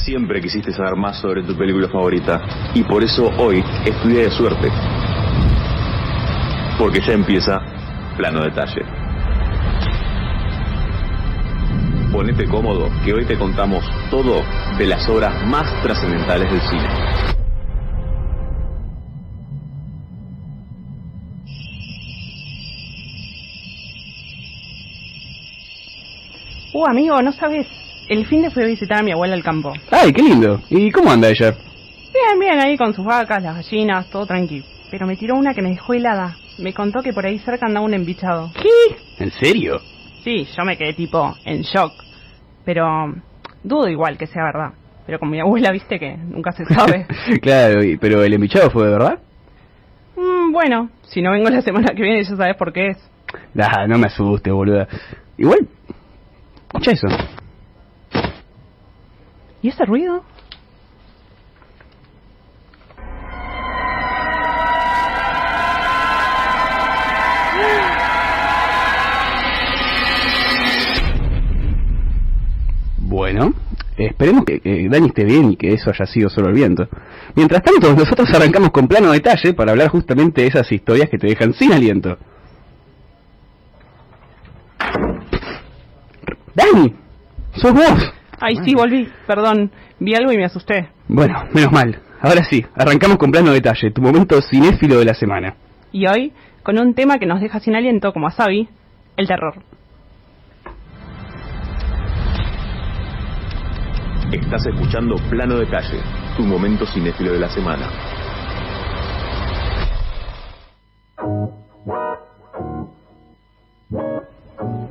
Siempre quisiste saber más sobre tu película favorita y por eso hoy es tu día de suerte. Porque ya empieza Plano Detalle. Ponete cómodo, que hoy te contamos todo de las obras más trascendentales del cine. Amigo, no sabes. El fin de fui a visitar a mi abuela al campo. ¡Ay, qué lindo! ¿Y cómo anda ella? Bien, ahí con sus vacas, las gallinas, todo tranquilo. Pero me tiró una que me dejó helada. Me contó que por ahí cerca andaba un embichado. ¿Qué? ¿En serio? Sí, yo me quedé tipo en shock. Pero dudo igual que sea verdad. Pero con mi abuela, viste que nunca se sabe. Claro, pero ¿el embichado fue de verdad? Bueno, si no vengo la semana que viene ya sabes por qué es. Nah, no me asustes, boluda. Igual, escucha eso. ¿Y ese ruido? Bueno, esperemos que Dani esté bien y que eso haya sido solo el viento. Mientras tanto, nosotros arrancamos con Plano Detalle para hablar justamente de esas historias que te dejan sin aliento. ¡Dani! ¡Sos vos! Ay, sí, volví. Perdón, vi algo y me asusté. Bueno, menos mal. Ahora sí, arrancamos con Plano Detalle, tu momento cinéfilo de la semana. Y hoy, con un tema que nos deja sin aliento, como a Sabi, el terror. Estás escuchando Plano Detalle, tu momento cinéfilo de la semana.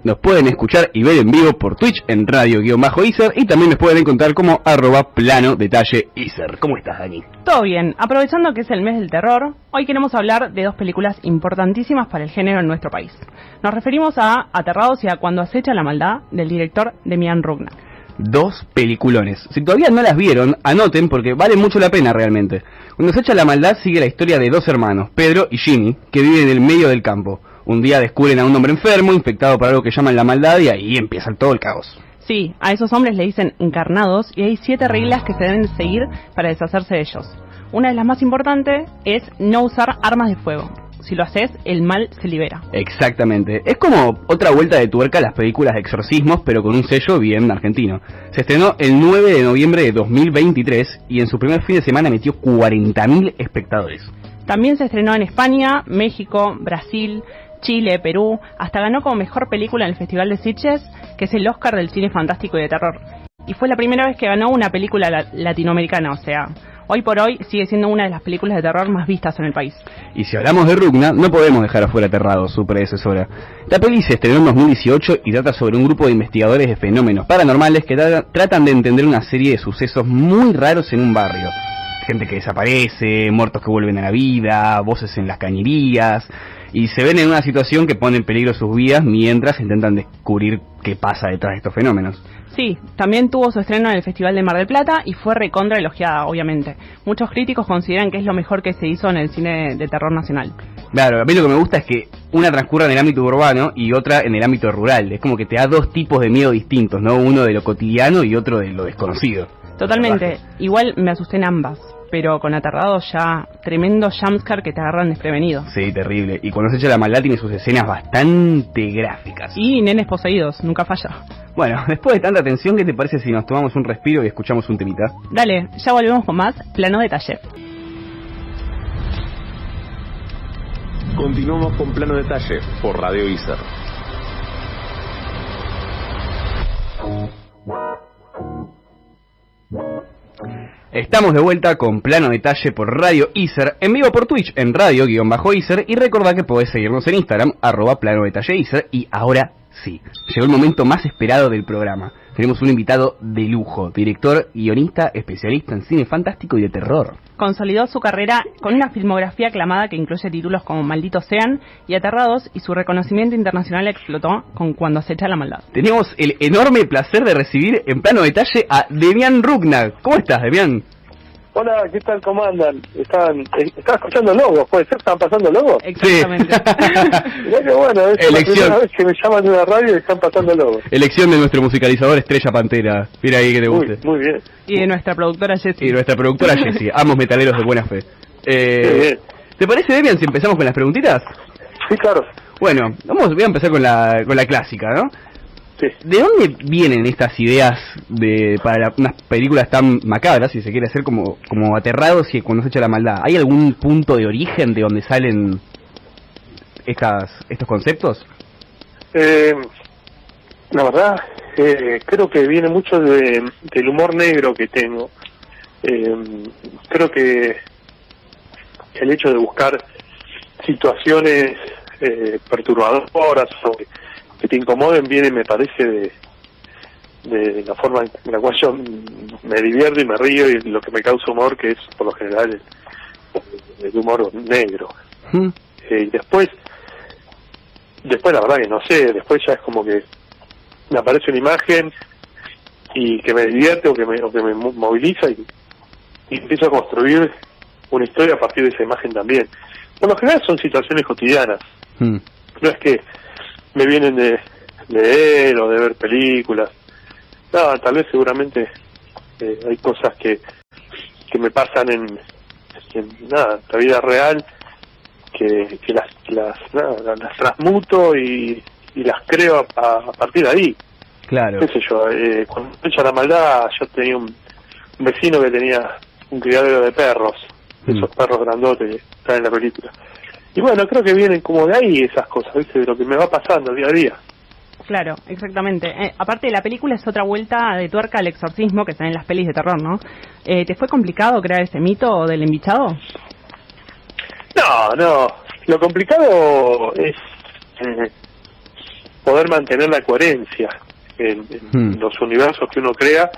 Nos pueden escuchar y ver en vivo por Twitch en radio-iser y también nos pueden encontrar como @plano_detalle_iser. ¿Cómo estás, Dani? Todo bien, aprovechando que es el mes del terror, hoy queremos hablar de dos películas importantísimas para el género en nuestro país. Nos referimos a Aterrados y a Cuando acecha la maldad, del director Demián Rugna. Dos peliculones. Si todavía no las vieron, anoten porque vale mucho la pena realmente. Cuando acecha la maldad sigue la historia de dos hermanos, Pedro y Jimmy, que viven en el medio del campo. Un día descubren a un hombre enfermo, infectado por algo que llaman la maldad, y ahí empieza todo el caos. Sí, a esos hombres le dicen encarnados y hay 7 reglas que se deben seguir para deshacerse de ellos. Una de las más importantes es no usar armas de fuego. Si lo haces, el mal se libera. Exactamente. Es como otra vuelta de tuerca a las películas de exorcismos, pero con un sello bien argentino. Se estrenó el 9 de noviembre de 2023 y en su primer fin de semana metió 40.000 espectadores. También se estrenó en España, México, Brasil, Chile, Perú, hasta ganó como mejor película en el Festival de Sitges, que es el Oscar del cine fantástico y de terror. Y fue la primera vez que ganó una película latinoamericana, o sea, hoy por hoy sigue siendo una de las películas de terror más vistas en el país. Y si hablamos de Rugna, no podemos dejar afuera Aterrados, su predecesora. La peli se estrenó en 2018 y trata sobre un grupo de investigadores de fenómenos paranormales que tratan de entender una serie de sucesos muy raros en un barrio. Gente que desaparece, muertos que vuelven a la vida, voces en las cañerías, y se ven en una situación que pone en peligro sus vidas mientras intentan descubrir qué pasa detrás de estos fenómenos. Sí, también tuvo su estreno en el Festival de Mar del Plata y fue recontra elogiada, obviamente. Muchos críticos consideran que es lo mejor que se hizo en el cine de terror nacional. Claro, a mí lo que me gusta es que una transcurra en el ámbito urbano y otra en el ámbito rural. Es como que te da dos tipos de miedo distintos, ¿no? Uno de lo cotidiano y otro de lo desconocido. Totalmente. Igual me asusté en ambas, pero con Aterrados ya tremendo jumpscare que te agarran desprevenido. Sí, terrible. Y Cuando se echa la maldad tiene sus escenas bastante gráficas. Y nenes poseídos, nunca falla. Bueno, después de tanta tensión, ¿qué te parece si nos tomamos un respiro y escuchamos un temita? Dale, ya volvemos con más Plano Detalle. Continuamos con Plano Detalle por Radio Iser. Estamos de vuelta con Plano Detalle por Radio Iser, en vivo por Twitch en radio-iser, y recordá que podés seguirnos en Instagram, @planodetalleiser. Y ahora sí, llegó el momento más esperado del programa. Tenemos un invitado de lujo, director, guionista, especialista en cine fantástico y de terror. Consolidó su carrera con una filmografía aclamada que incluye títulos como Malditos Sean y Aterrados, y su reconocimiento internacional explotó con Cuando acecha la maldad. Tenemos el enorme placer de recibir en Plano Detalle a Demián Rugna. ¿Cómo estás, Demián? Hola, ¿qué tal? ¿Cómo andan? Estaba escuchando Logos, ¿puede ser? ¿Estaban pasando Logos? Exactamente. Mirá que bueno, es la primera vez que me llaman de una radio y están pasando Logos. Elección de nuestro musicalizador Estrella Pantera. Mira ahí que te guste. Muy bien. Y de nuestra productora Jessie. Y nuestra productora Jessie, ambos metaleros de buena fe. Bien. ¿Te parece, Demian, si empezamos con las preguntitas? Sí, claro. Bueno, voy a empezar con la clásica, ¿no? Sí. ¿De dónde vienen estas ideas para unas películas tan macabras, si se quiere hacer como aterrados y cuando se echa la maldad? ¿Hay algún punto de origen de donde salen estos conceptos? La verdad, creo que viene mucho del humor negro que tengo. Creo que el hecho de buscar situaciones perturbadoras o que te incomoden viene, me parece, de la forma en la cual yo me divierto y me río, y lo que me causa humor, que es por lo general el humor negro. Y después la verdad que no sé, después ya es como que me aparece una imagen y que me divierte o que me moviliza y empiezo a construir una historia a partir de esa imagen también. Por lo general son situaciones cotidianas. No es que me vienen de leer o de ver películas. No, tal vez seguramente hay cosas que me pasan en la vida real que las transmuto y las creo a partir de ahí. Claro. Qué sé yo, cuando echa la maldad, yo tenía un vecino que tenía un criadero de perros, esos perros grandotes que están en la película. Y bueno, creo que vienen como de ahí esas cosas, ¿viste? De lo que me va pasando día a día. Claro, exactamente. Aparte, la película es otra vuelta de tuerca al exorcismo que está en las pelis de terror, ¿no? ¿Te fue complicado crear ese mito del embichado? No. Lo complicado es poder mantener la coherencia en los universos que uno crea,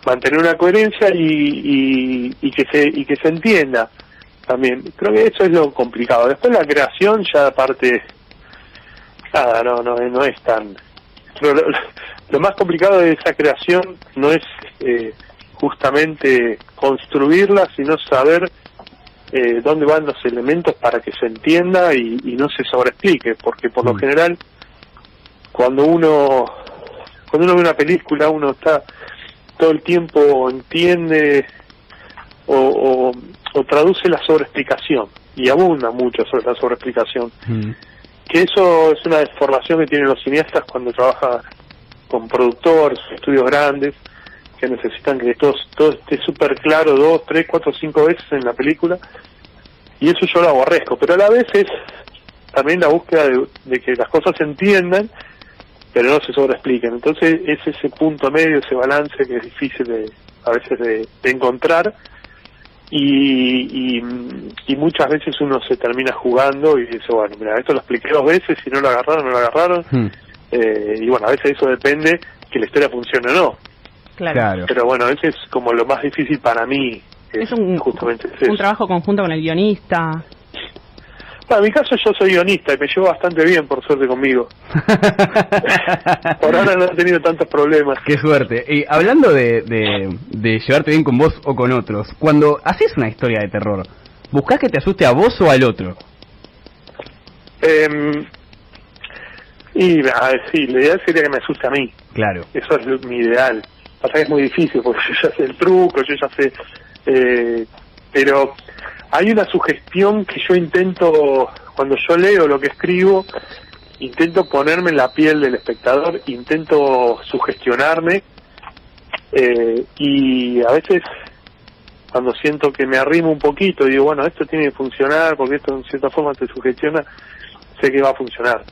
mantener una coherencia y que se entienda también. Creo que eso es lo complicado. Después la creación ya aparte, nada, no es tan... Lo más complicado de esa creación no es justamente construirla, sino saber dónde van los elementos para que se entienda y no se sobreexplique, porque por lo general cuando uno ve una película, uno está todo el tiempo entiende o traduce la sobreexplicación, y abunda mucho sobre la sobreexplicación. Que eso es una deformación que tienen los cineastas cuando trabajan con productores, estudios grandes, que necesitan que todo esté súper claro 2, 3, 4, 5 veces en la película, y eso yo lo aborrezco, pero a la vez es también la búsqueda de que las cosas se entiendan, pero no se sobreexpliquen. Entonces es ese punto medio, ese balance que es difícil a veces de encontrar, y muchas veces uno se termina jugando y dice, bueno, mira, esto lo expliqué 2 veces, si no lo agarraron, y bueno, a veces eso depende que la historia funcione o no. Claro. Pero bueno, ese es como lo más difícil para mí. Es justamente un trabajo conjunto con el guionista. En mi caso yo soy guionista y me llevo bastante bien, por suerte, conmigo. Por ahora no he tenido tantos problemas. Qué suerte. Y hablando de llevarte bien con vos o con otros, cuando haces una historia de terror, ¿buscás que te asuste a vos o al otro? Sí, la idea sería que me asuste a mí. Claro. Eso es mi ideal. Pasa que es muy difícil porque yo ya sé el truco, yo ya sé... pero hay una sugestión que yo intento, cuando yo leo lo que escribo, intento ponerme en la piel del espectador, intento sugestionarme, y a veces cuando siento que me arrimo un poquito, digo, bueno, esto tiene que funcionar, porque esto en cierta forma te sugestiona, sé que va a funcionar.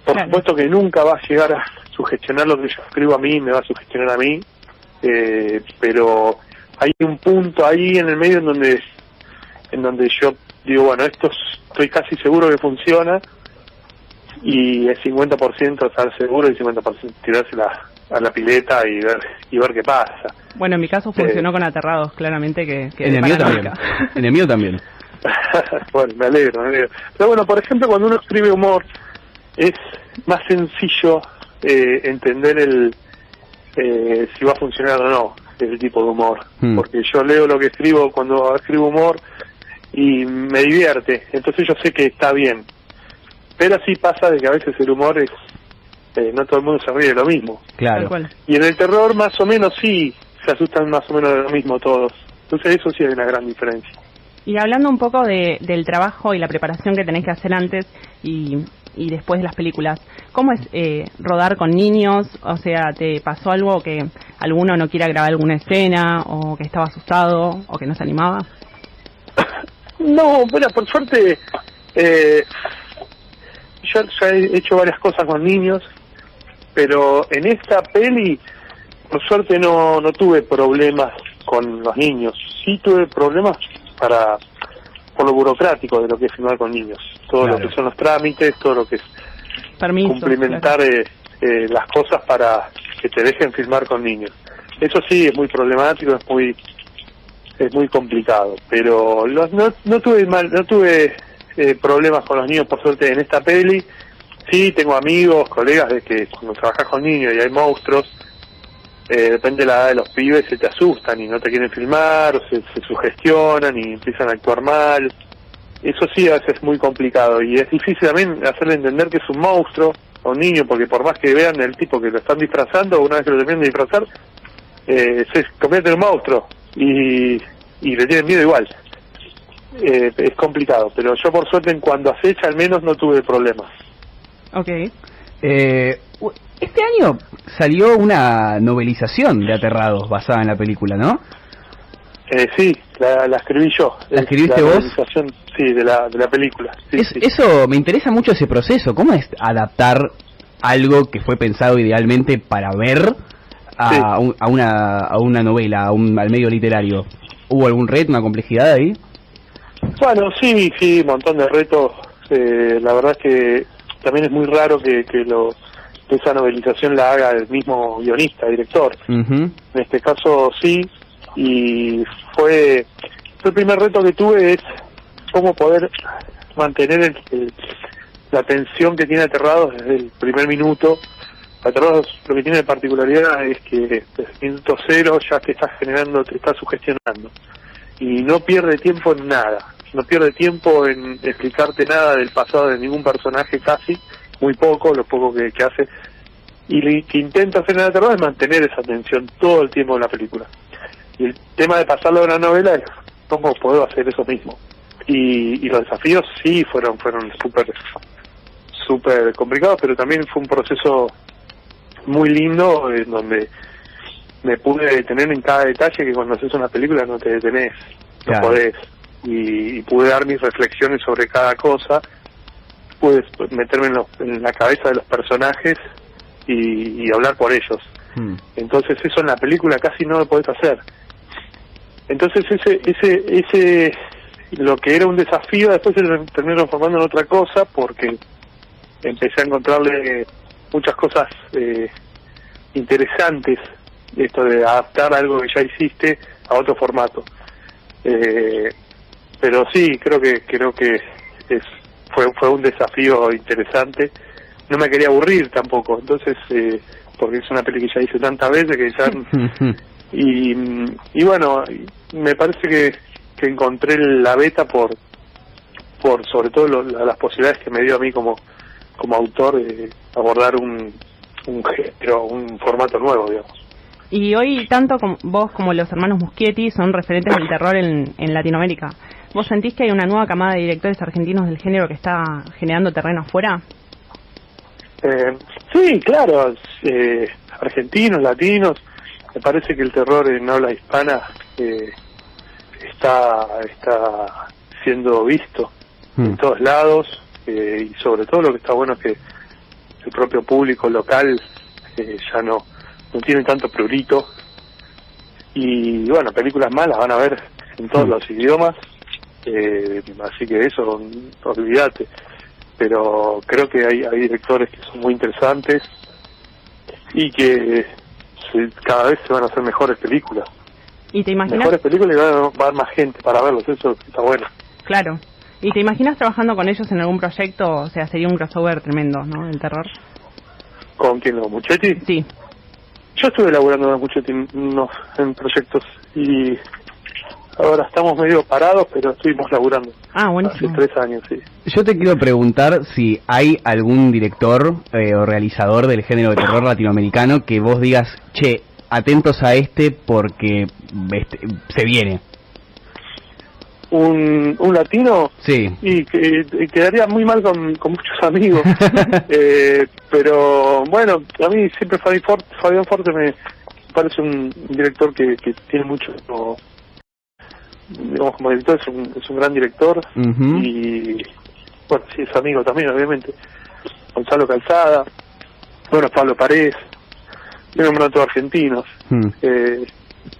Por supuesto que nunca va a llegar a sugestionar lo que yo escribo a mí, me va a sugestionar a mí, pero hay un punto ahí en el medio en donde yo digo, bueno, esto estoy casi seguro que funciona, y es 50% estar seguro y 50% tirarse a la pileta y ver qué pasa. Bueno, en mi caso funcionó con Aterrados, claramente que en el mío también. En el mío también. Bueno, me alegro. Pero bueno, por ejemplo, cuando uno escribe humor, es más sencillo entender si va a funcionar o no. ese tipo de humor, porque yo leo lo que escribo cuando escribo humor y me divierte, entonces yo sé que está bien, pero sí pasa de que a veces el humor es, no todo el mundo se ríe de lo mismo. Claro. Y en el terror más o menos sí, se asustan más o menos de lo mismo todos, entonces eso sí hay una gran diferencia. Y hablando un poco del trabajo y la preparación que tenés que hacer antes y después de las películas, ¿cómo es rodar con niños? O sea, ¿te pasó algo que alguno no quiera grabar alguna escena o que estaba asustado o que no se animaba? No, bueno, por suerte yo ya he hecho varias cosas con niños, pero en esta peli por suerte no tuve problemas con los niños. Sí tuve problemas por lo burocrático de lo que es filmar con niños, todo lo que son los trámites, todo lo que es permiso, cumplimentar las cosas para que te dejen filmar con niños. Eso sí es muy problemático, es muy complicado, pero no tuve problemas con los niños por suerte en esta peli. Sí tengo amigos, colegas de que cuando trabajas con niños y hay monstruos, depende de la edad de los pibes, se te asustan y no te quieren filmar, o se sugestionan y empiezan a actuar mal. Eso sí a veces es muy complicado y es difícil también hacerle entender que es un monstruo a un niño, porque por más que vean el tipo que lo están disfrazando, una vez que lo terminan de disfrazar, se convierte en un monstruo y le tienen miedo igual. Es complicado, pero yo por suerte en cuando acecha al menos no tuve problemas. Okay. Este año salió una novelización de Aterrados basada en la película, ¿no? Sí, la escribí yo. ¿La escribiste vos? Sí, de la película. Sí, sí. Eso, me interesa mucho ese proceso. ¿Cómo es adaptar algo que fue pensado idealmente para ver a una novela, al medio literario? ¿Hubo algún reto, una complejidad ahí? Bueno, sí, un montón de retos. La verdad es que también es muy raro que esa novelización la haga el mismo guionista, director. En este caso sí, y fue el primer reto que tuve es cómo poder mantener la tensión que tiene Aterrados desde el primer minuto. Aterrados lo que tiene de particularidad es que desde el minuto cero ya te está sugestionando y no pierde tiempo en nada, no pierde tiempo en explicarte nada del pasado de ningún personaje, casi muy poco, lo poco que hace, y lo que intenta hacer en Aterrados es mantener esa tensión todo el tiempo en la película. Y el tema de pasarlo a una novela es cómo puedo hacer eso mismo. Y los desafíos sí fueron súper complicados, pero también fue un proceso muy lindo en donde me pude detener en cada detalle que cuando haces una película no te detenés, no podés. Y pude dar mis reflexiones sobre cada cosa, pude meterme en la cabeza de los personajes y hablar por ellos. Entonces eso en la película casi no lo podés hacer. Entonces ese lo que era un desafío después se terminó transformando en otra cosa, porque empecé a encontrarle muchas cosas interesantes, esto de adaptar algo que ya hiciste a otro formato. Pero sí, creo que fue un desafío interesante. No me quería aburrir tampoco, entonces porque es una peli que ya hice tantas veces que ya y bueno, me parece que encontré la beta por sobre todo las posibilidades que me dio a mí como autor de abordar un género, un formato nuevo, digamos. Y hoy tanto vos como los hermanos Muschietti son referentes del terror en Latinoamérica. ¿Vos sentís que hay una nueva camada de directores argentinos del género que está generando terreno afuera? Sí, claro, argentinos, latinos. Me parece que el terror en habla hispana está siendo visto en todos lados, y sobre todo lo que está bueno es que el propio público local ya no tiene tanto prurito, y bueno, películas malas van a ver en todos los idiomas, así que eso, olvídate. Pero creo que hay directores que son muy interesantes y que cada vez se van a hacer mejores películas. ¿Y te imaginas? Mejores películas y va a haber más gente para verlos, eso está bueno. Claro. ¿Y te imaginas trabajando con ellos en algún proyecto? O sea, sería un crossover tremendo, ¿no? El terror. ¿Con quién, los Muschietti? Sí. Yo estuve laburando mucho tiempo en proyectos y ahora estamos medio parados, pero estuvimos laburando. Buenísimo. Hace 3 años, sí. Yo te quiero preguntar si hay algún director o realizador del género de terror latinoamericano que vos digas, che, atentos a porque se viene. Un latino, Sí. y quedaría muy mal con muchos amigos. Pero bueno, a mí siempre Fabián Forte me parece un director que tiene mucho, digamos, como director es un gran director. Uh-huh. Y bueno, sí, es amigo también, obviamente. Gonzalo Calzada, bueno, Pablo Parés, me nombran todos argentinos.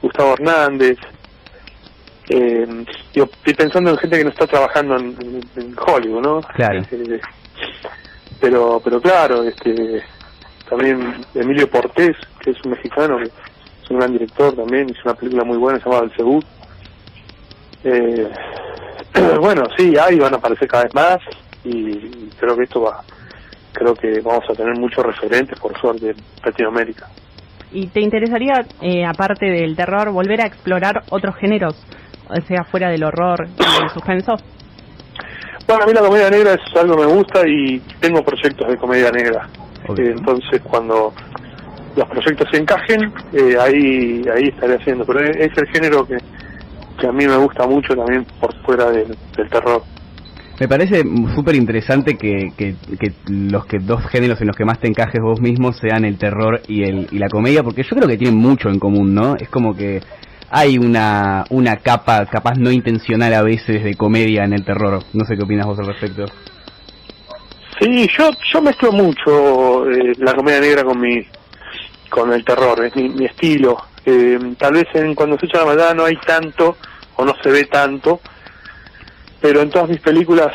Gustavo Hernández. Yo estoy pensando en gente que no está trabajando en Hollywood, ¿no? Claro. Pero claro, también Emilio Portés, que es un mexicano, que es un gran director también, hizo una película muy buena llamada El Cebú. Bueno, sí, ahí van a aparecer cada vez más y creo que vamos a tener muchos referentes, por suerte, en Latinoamérica. ¿Y te interesaría, aparte del terror, volver a explorar otros géneros, o sea, fuera del horror y del suspenso? Bueno, a mí la comedia negra es algo que me gusta y tengo proyectos de comedia negra. Okay. Entonces, cuando los proyectos se encajen, ahí estaré haciendo. Pero es el género que a mí me gusta mucho también por fuera del terror. Me parece súper interesante que los dos géneros en los que más te encajes vos mismo sean el terror y la comedia, porque yo creo que tienen mucho en común, ¿no? Es como que hay una capa, capaz no intencional a veces, de comedia en el terror. No sé qué opinas vos al respecto. Sí, yo mezclo mucho la comedia negra con el terror, es mi estilo. Tal vez cuando se echa la maldad no hay tanto, o no se ve tanto, pero en todas mis películas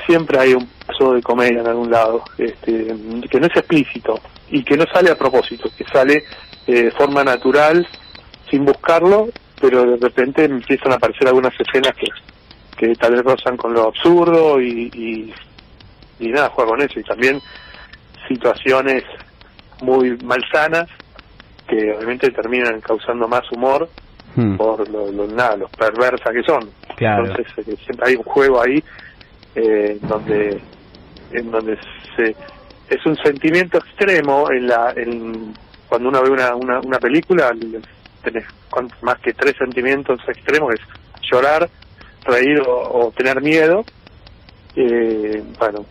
siempre hay un paso de comedia en algún lado, que no es explícito y que no sale a propósito, que sale de forma natural, sin buscarlo, pero de repente empiezan a aparecer algunas escenas que tal vez rozan con lo absurdo y nada, juega con eso. Y también situaciones muy malsanas que obviamente terminan causando más humor por los perversas que son. Claro. Entonces siempre hay un juego ahí en donde es un sentimiento extremo cuando uno ve una película, tenés más que 3 sentimientos extremos, que es llorar, reír o tener miedo. Bueno,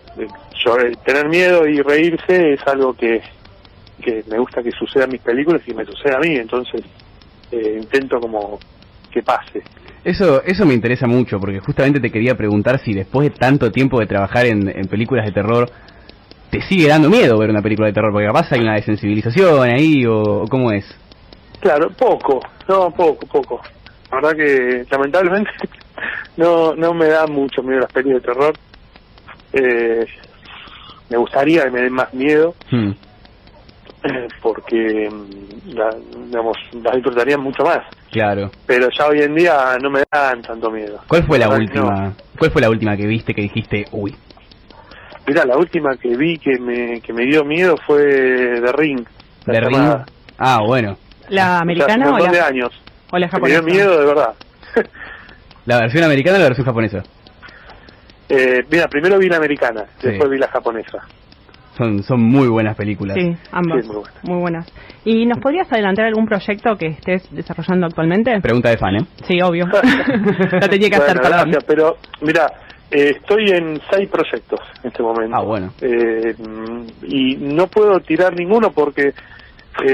tener miedo y reírse es algo que me gusta que suceda en mis películas y me sucede a mí, entonces intento como que pase. Eso me interesa mucho, porque justamente te quería preguntar si después de tanto tiempo de trabajar en películas de terror, ¿te sigue dando miedo ver una película de terror? Porque capaz hay una desensibilización ahí, o ¿cómo es? Claro, poco. La verdad que lamentablemente no me da mucho miedo las películas de terror. Me gustaría que me den más miedo, porque las disfrutaría mucho más. Claro. Pero ya hoy en día no me dan tanto miedo. ¿Cuál fue la última? No. ¿Cuál fue la última que viste que dijiste, uy? Mirá, la última que vi que me dio miedo fue The Ring. ¿The Ring? Ah, bueno. ¿La americana o la? De años. ¿O la japonesa? Me dio miedo de verdad. ¿La versión americana o la versión japonesa? Mira, primero vi la americana, Sí. después vi la japonesa. Son muy buenas películas. Sí, ambas. Sí, muy buenas. ¿Y nos podrías adelantar algún proyecto que estés desarrollando actualmente? Pregunta de fan, ¿eh? Sí, obvio. La tenía que hacer, Bueno, perdón. gracias, pero mira, estoy en 6 proyectos en este momento. Ah, bueno. Y no puedo tirar ninguno porque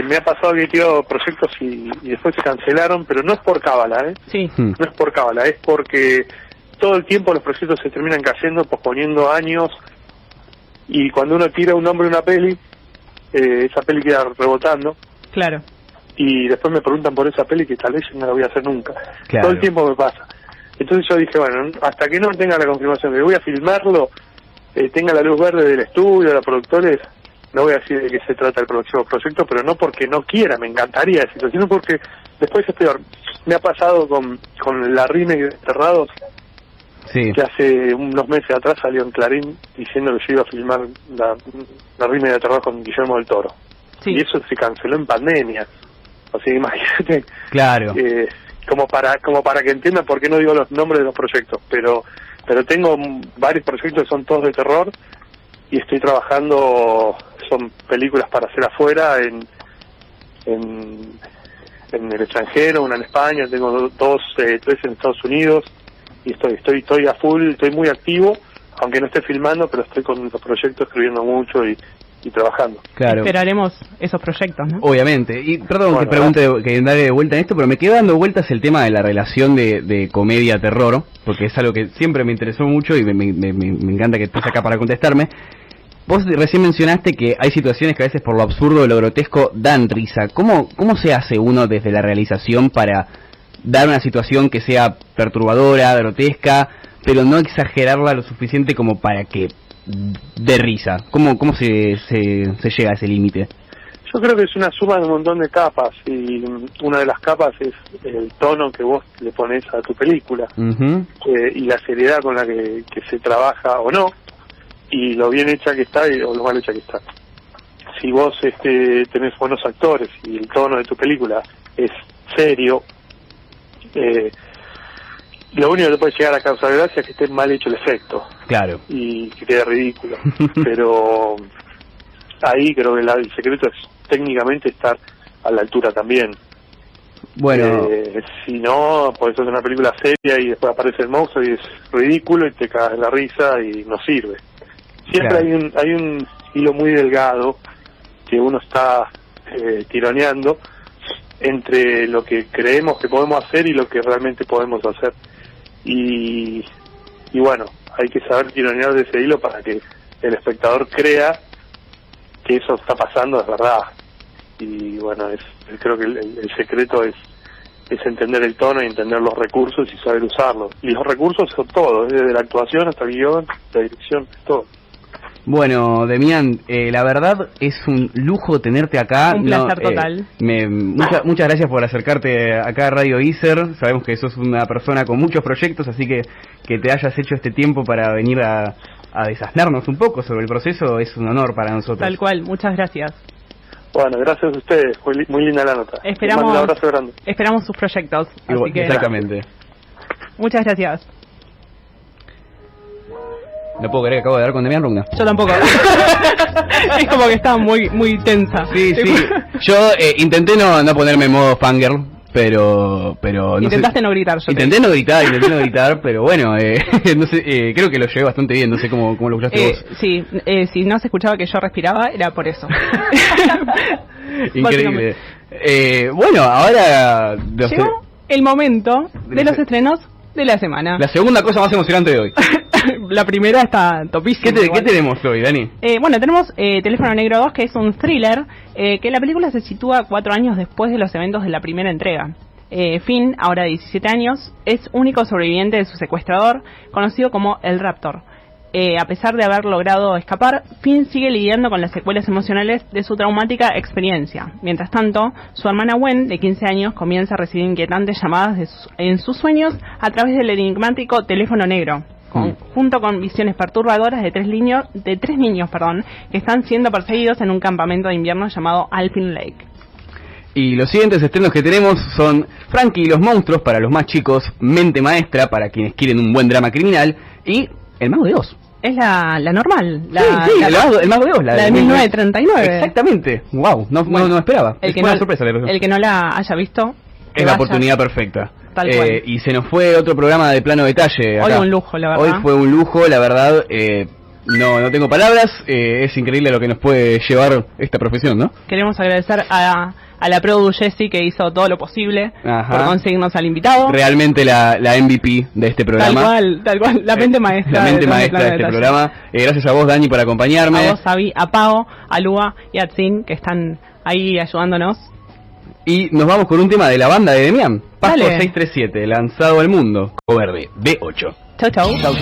me ha pasado que he tirado proyectos y después se cancelaron, pero no es por cábala, Sí. No es por cábala, es porque todo el tiempo los proyectos se terminan cayendo, posponiendo años, y cuando uno tira un nombre en una peli, esa peli queda rebotando, Claro. y después me preguntan por esa peli que tal vez yo no la voy a hacer nunca. Claro. Todo el tiempo me pasa. Entonces yo dije, bueno, hasta que no tenga la confirmación de que voy a filmarlo, tenga la luz verde del estudio, de los productores, no voy a decir de qué se trata el próximo proyecto, pero no porque no quiera, me encantaría decirlo, sino porque después es peor. Me ha pasado con la remake de Enterrados, Sí. que hace unos meses atrás salió en Clarín diciendo que yo iba a filmar la remake de Enterrados con Guillermo del Toro. Sí. Y eso se canceló en pandemia. Sí, imagínate. Claro. Como para que entiendan por qué no digo los nombres de los proyectos, pero tengo varios proyectos que son todos de terror y estoy trabajando, son películas para hacer afuera, en el extranjero, una en España, tengo tres en Estados Unidos y estoy a full, estoy muy activo, aunque no esté filmando, pero estoy con los proyectos escribiendo mucho y trabajando. Claro. Esperaremos esos proyectos, ¿no? Obviamente. Y perdón Bueno, que pregunte, que darle vuelta en esto, pero me quedó dando vueltas el tema de la relación de comedia-terror, porque es algo que siempre me interesó mucho y me encanta que estés acá para contestarme. Vos recién mencionaste que hay situaciones que a veces por lo absurdo o lo grotesco dan risa. ¿Cómo se hace uno desde la realización para dar una situación que sea perturbadora, grotesca, pero no exagerarla lo suficiente como para que dé risa? ¿Cómo se llega a ese límite? Yo creo que es una suma de un montón de capas y una de las capas es el tono que vos le pones a tu película. Uh-huh. Y la seriedad con la que se trabaja o no, y lo bien hecha que está o lo mal hecha que está. Si vos tenés buenos actores y el tono de tu película es serio, lo único que te puede llegar a causar gracia es que esté mal hecho el efecto. Claro. Y que quede ridículo. Pero ahí creo que el secreto es técnicamente estar a la altura también. Bueno. Si no, podés hacer una película seria y después aparece el monstruo y es ridículo y te cagas de la risa y no sirve. Siempre claro. hay un hilo muy delgado que uno está tironeando entre lo que creemos que podemos hacer y lo que realmente podemos hacer. Y bueno, hay que saber tironear de ese hilo para que el espectador crea que eso está pasando, es verdad. Y bueno, creo que el secreto es entender el tono y entender los recursos y saber usarlos. Y los recursos son todo, desde la actuación hasta el guión, la dirección, todo. Bueno, Demián, la verdad es un lujo tenerte acá. Un placer total. Muchas gracias por acercarte acá a Radio Iser. Sabemos que sos una persona con muchos proyectos, así que te hayas hecho este tiempo para venir a desasnarnos un poco sobre el proceso es un honor para nosotros. Tal cual, muchas gracias. Bueno, gracias a ustedes, fue muy linda la nota. Esperamos, un abrazo grande. Esperamos sus proyectos. Así que, exactamente. Muchas gracias. No puedo creer que acabo de hablar con Demián Rugna. Yo tampoco. Es como que estaba muy tensa. Sí. Yo intenté no ponerme en modo fangirl, pero no Intentaste sé. no gritar. Intenté no gritar, pero bueno, no sé, creo que lo llevé bastante bien, no sé cómo lo escuchaste vos. Sí, si no se escuchaba que yo respiraba, era por eso. Increíble. Bueno, ahora... Llegó el momento de los estrenos de la semana. La segunda cosa más emocionante de hoy. La primera está topísima. ¿Qué tenemos hoy, Dani? Bueno, tenemos Teléfono Negro 2, que es un thriller, que la película se sitúa 4 años después de los eventos de la primera entrega. Finn, ahora de 17 años, es único sobreviviente de su secuestrador, conocido como el Raptor. A pesar de haber logrado escapar, Finn sigue lidiando con las secuelas emocionales de su traumática experiencia. Mientras tanto, su hermana Gwen, de 15 años, comienza a recibir inquietantes llamadas en sus sueños a través del enigmático Teléfono Negro, junto con visiones perturbadoras de tres niños, que están siendo perseguidos en un campamento de invierno llamado Alpine Lake. Y los siguientes estrenos que tenemos son Frankie y los monstruos para los más chicos, Mente Maestra para quienes quieren un buen drama criminal y El Mago de Oz. Es la normal, el Mago de Oz, la de 1939. Exactamente. Wow, no esperaba. El que no la haya visto es la oportunidad perfecta. Tal cual. Y se nos fue otro programa de Plano Detalle acá. Hoy un lujo, la verdad. Hoy fue un lujo, la verdad. No tengo palabras. Es increíble lo que nos puede llevar esta profesión, ¿no? Queremos agradecer a la produ Jessie, que hizo todo lo posible por conseguirnos al invitado. Realmente la MVP de este programa. Tal cual, la mente maestra. La mente maestra de este programa. Gracias a vos, Dani, por acompañarme. A vos, Avi, a Pao, a Lua y a Tzin, que están ahí ayudándonos. Y nos vamos con un tema de la banda de Demián, Paso Dale. 637, lanzado al mundo, cover de B8. Chau. Chau.